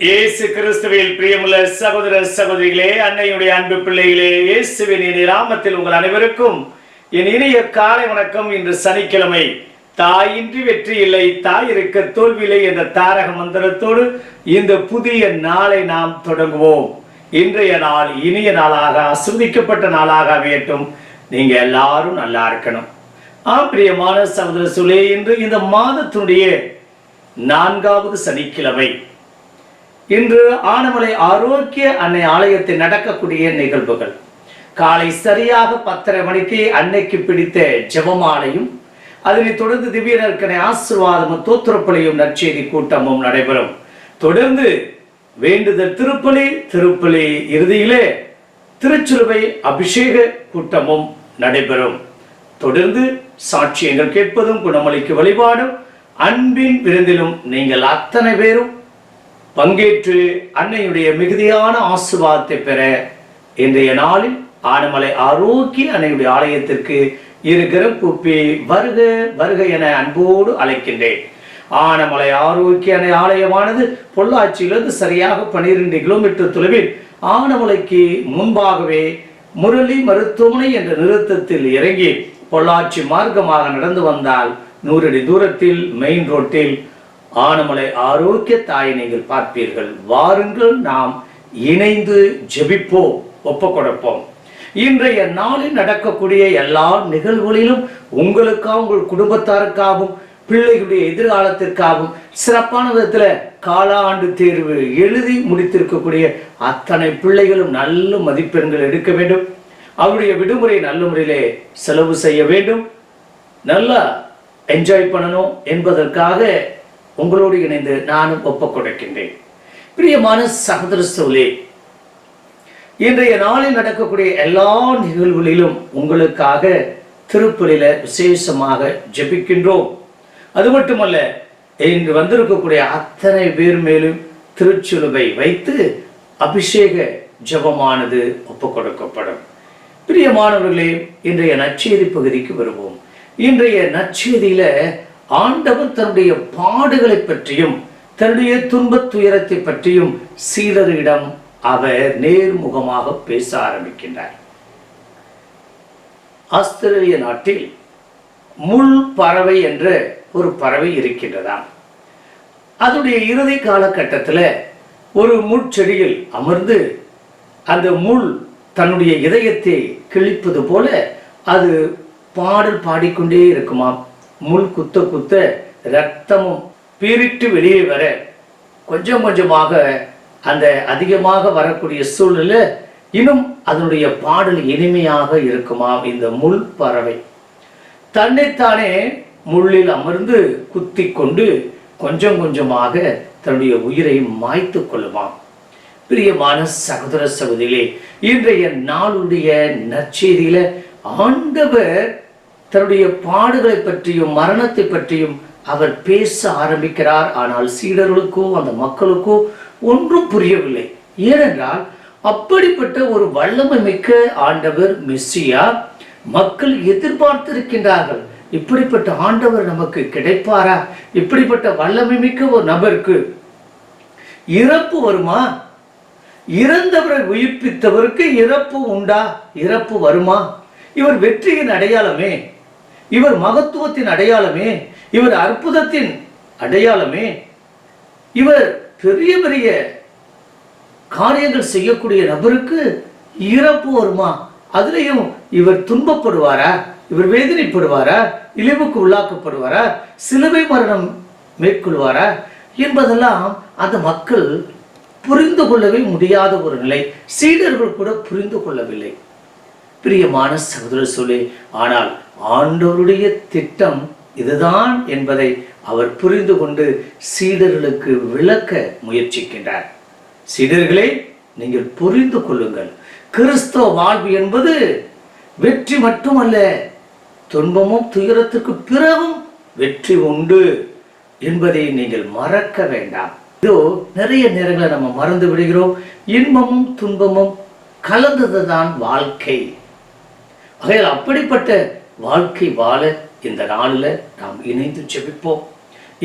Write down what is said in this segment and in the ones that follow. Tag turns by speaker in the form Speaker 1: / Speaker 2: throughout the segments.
Speaker 1: இயேசு கிறிஸ்துவில் பிரியமுள்ள சகோதர சகோதரிகளே, அன்னையுடைய அன்பு பிள்ளைகளே, இயேசுவின் இனி நாமத்தில் உங்கள் அனைவருக்கும் என் இனிய காலை வணக்கம். இன்று சனிக்கிழமை, தாயின்றி வெற்றி இல்லை, தாய் இருக்க தோல்வியில்லை என்ற தாரக மந்திரத்தோடு இந்த புதிய நாளை நாம் தொடங்குவோம். இன்றைய நாள் இனிய நாளாக, ஆசீர்வதிக்கப்பட்ட நாளாக அமையட்டும். நீங்க எல்லாரும் நல்லா இருக்கணும். பிரியமான சகோதர சகோதரிகளே, இன்று இந்த மாதத்தினுடைய 4வது சனிக்கிழமை. இன்று ஆனமலை ஆரோக்கிய அன்னை ஆலயத்தில் நடக்கக்கூடிய நிகழ்வுகள். காலை சரியாக 10:30 மணிக்கு அன்னைக்கு பிடித்த ஜெபமாலையும், அதனைத் தொடர்ந்து திவ்ய நற்கனை ஆசீர்வாதமும் தோத்திரப்பலியும் நற்செய்தி கூட்டமும் நடைபெறும். தொடர்ந்து வேண்டுதல் திருப்பலி இறுதியிலே திருச்சிலுவை அபிஷேக கூட்டமும் நடைபெறும். தொடர்ந்து சாட்சியங்கள் கேட்பதும், குணமளிக்கு வழிபாடும், அன்பின் விருந்திலும் நீங்கள் அத்தனை பேரும் பங்கேற்று அன்னையுடைய மிகுதியான ஆசீர்வாதத்தை பெற இன்றைய நாளில் ஆனமலை ஆரோக்கிய அன்னையுடைய ஆலயத்திற்கு இருக்கிற கூப்பி வருக வருக என அன்போடு அழைக்கின்றேன். ஆனமலை ஆரோக்கிய அன்னை ஆலயமானது பொள்ளாச்சியிலிருந்து சரியாக 12 கிலோமீட்டர் தொலைவில் ஆனமலைக்கு முன்பாகவே முரளி மருத்துவமனை என்ற நிறுத்தத்தில் இறங்கி பொள்ளாச்சி மார்க்கமாக நடந்து வந்தால் 100 அடி தூரத்தில் மெயின் ரோட்டில் ஆனமலை ஆரோக்கிய தாயை நீங்கள் பார்ப்பீர்கள். வாருங்கள், நாம் இணைந்து ஜெபிப்போம், ஒப்பு கொடுப்போம். இன்றைய நாளில் நடக்கக்கூடிய எல்லா நிகழ்வுகளிலும் உங்களுக்காகவும், உங்கள் குடும்பத்தாருக்காகவும், பிள்ளைகளுடைய எதிர்காலத்திற்காகவும் சிறப்பான விதத்தில் காலாண்டு தேர்வு எழுதி முடித்திருக்கக்கூடிய அத்தனை பிள்ளைகளும் நல்ல மதிப்பெண்கள் எடுக்க வேண்டும். அவருடைய விடுமுறை நல்ல முறையிலே செலவு செய்ய வேண்டும், நல்லா என்ஜாய் பண்ணணும் என்பதற்காக உங்களோடு இணைந்து நானும் ஒப்புக் கொடுக்கின்றேன். பிரியமான சகோதர சகோதரிகளே, இன்றைய நாளில் நடக்கக்கூடிய எல்லா நிகழ்வுகளிலும் உங்களுக்காக திருப்பலியில விசேஷமாக ஜெபிக்கின்றோம். அது மட்டுமல்ல, இன்று வந்திருக்கக்கூடிய அத்தனை பேர் மேலும் திருச்சிலுவை வைத்து அபிஷேக ஜெபமானது ஒப்புக் கொடுக்கப்படும். பிரியமானவர்களே, இன்றைய நற்செய்தி பகுதிக்கு வருவோம். இன்றைய நற்செய்தியில ஆண்டவர் தன்னுடைய பாடுகளை பற்றியும் தன்னுடைய துன்பத் துயரத்தை பற்றியும் சீடரிடம் அவர் நேர்முகமாக பேச ஆரம்பிக்கின்றார். ஆஸ்திரேலிய நாட்டில் முள் பறவை என்ற ஒரு பறவை இருக்கின்றதாம். அதனுடைய இறுதி காலகட்டத்தில் ஒரு முட்செடியில் அமர்ந்து அந்த முள் தன்னுடைய இதயத்தை கிழிப்பது போல அது பாடல் பாடிக்கொண்டே இருக்குமாம். முள் குத்த குத்த இரத்தமும் பீரிட்டு வெளியே வர கொஞ்சம் கொஞ்சமாக அந்த அதிகமாக வரக்கூடிய சூழ்நிலை இன்னும் அதனுடைய பாடல் இனிமையாக இருக்குமாம். இந்த முள் பறவை தன்னைத்தானே முள்ளில் அமர்ந்து குத்தி கொண்டு கொஞ்சம் கொஞ்சமாக தன்னுடைய உயிரை மாய்த்து கொள்ளுமாம். பிரியமான சகோதர சகோதரிகளே, இன்றைய நாளுடைய நற்செய்தியில ஆண்டவர் தன்னுடைய பாடுகளை பற்றியும் மரணத்தை பற்றியும் அவர் பேச ஆரம்பிக்கிறார். ஆனால் சீடர்களுக்கோ அந்த மக்களுக்கோ ஒன்றும் புரியவில்லை. ஏனென்றால் அப்படிப்பட்ட ஒரு வல்லமை மிக்க ஆண்டவர் மெஸ்ஸியா மக்கள் எதிர்பார்த்திருக்கின்றார்கள். இப்படிப்பட்ட ஆண்டவர் நமக்கு கிடைப்பாரா? இப்படிப்பட்ட வல்லமை மிக்க ஒரு நபருக்கு இறப்பு வருமா? இறந்தவரை உயிர்ப்பித்தவருக்கு இறப்பு உண்டா? இறப்பு வருமா? இவர் வெற்றியின் அடையாளமே, இவர் மகத்துவத்தின் அடையாளமே, இவர் அற்புதத்தின் அடையாளமே, இவர் பெரிய பெரிய காரியங்கள் செய்யக்கூடிய நபருக்கு இறப்பு வருமா? அதுலேயும் இவர் துன்பப்படுவாரா? இவர் வேதனைப்படுவாரா? இழிவுக்கு உள்ளாக்கப்படுவாரா? சிலுவை மரணம் மேற்கொள்வாரா? என்பதெல்லாம் அந்த மக்கள் புரிந்து கொள்ளவே முடியாத ஒரு நிலை. சீடர்கள் கூட புரிந்து கொள்ளவில்லை. பிரியமான சகோதர சகோதரிகளே, ஆனால் ஆண்டவருடைய திட்டம் இதுதான் என்பதை அவர் புரிந்து கொண்டு சீடர்களுக்கு விளக்க முயற்சிக்கின்றார். சீடர்களே, நீங்கள் புரிந்து கொள்ளுங்கள், கிறிஸ்தவ வாழ்வு என்பது வெற்றி மட்டுமல்ல, துன்பமும் துயரத்துக்கு பிறகும் வெற்றி உண்டு என்பதை நீங்கள் மறக்க வேண்டாம். இதோ நிறைய நேரங்களை நம்ம மறந்து விடுகிறோம். இன்பமும் துன்பமும் கலந்ததுதான் வாழ்க்கை. ஆகையால் அப்படிப்பட்ட வாழ்க்கை வாழ இந்த நாளில் நாம் இணைந்து ஜெபிப்போம்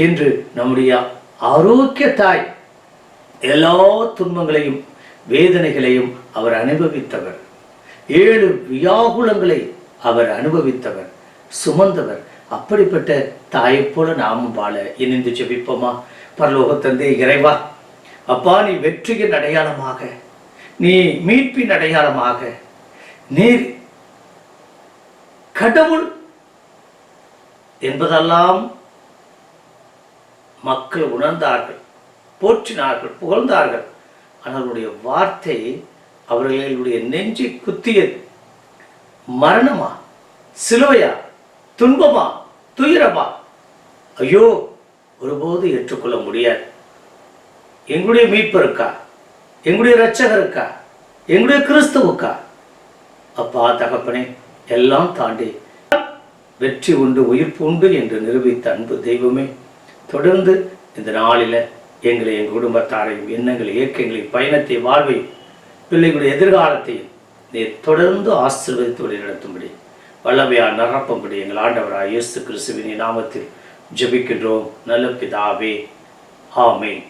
Speaker 1: என்று நம்முடைய ஆரோக்கிய தாய் எல்லா துன்பங்களையும் வேதனைகளையும் அவர் அனுபவித்தவர். 7 வியாகுலங்களை அவர் அனுபவித்தவர், சுமந்தவர். அப்படிப்பட்ட தாயை போல நாமும் வாழ இணைந்து ஜெபிப்போமா? பரலோக தந்தை இறைவா, அப்பா, நீ வெற்றியின் அடையாளமாக, நீ மீட்பின் அடையாளமாக, நீர் கடவுள் என்பதெல்லாம் மக்கள் உணர்ந்தார்கள், போற்றினார்கள், புகழ்ந்தார்கள். ஆனால் அவருடைய வார்த்தை அவர்களுடைய நெஞ்சை குத்தியது. மரணமா, சிலுவையா, துன்பமா, துயரமா? ஐயோ, ஒருபோது ஏற்றுக்கொள்ள முடியாது. எங்களுடைய மீட்பருக்கா, எங்களுடைய இரட்சகருக்கா, எங்களுடைய கிறிஸ்துவுக்கா? அப்பா தகப்பனே, எல்லாம் தாண்டி வெற்றி உண்டு, உயிர்ப்பு உண்டு என்று நிரூபித்த அன்பு தெய்வமே, தொடர்ந்து இந்த நாளில் எங்களை, எங்கள் குடும்பத்தாரையும், எண்ணங்களை, இயக்கங்களையும், பயணத்தை, வாழ்வையும், பிள்ளைகளுடைய எதிர்காலத்தையும் நீர் தொடர்ந்து ஆசீர்வதித்து வழி நடத்தும்படி, வல்லமையால் நிரப்பும்படி எங்கள் ஆண்டவராய் இயேசு கிறிஸ்துவின் நாமத்தில் ஜெபிக்கின்றோம் நல்ல பிதாவே. ஆமென்.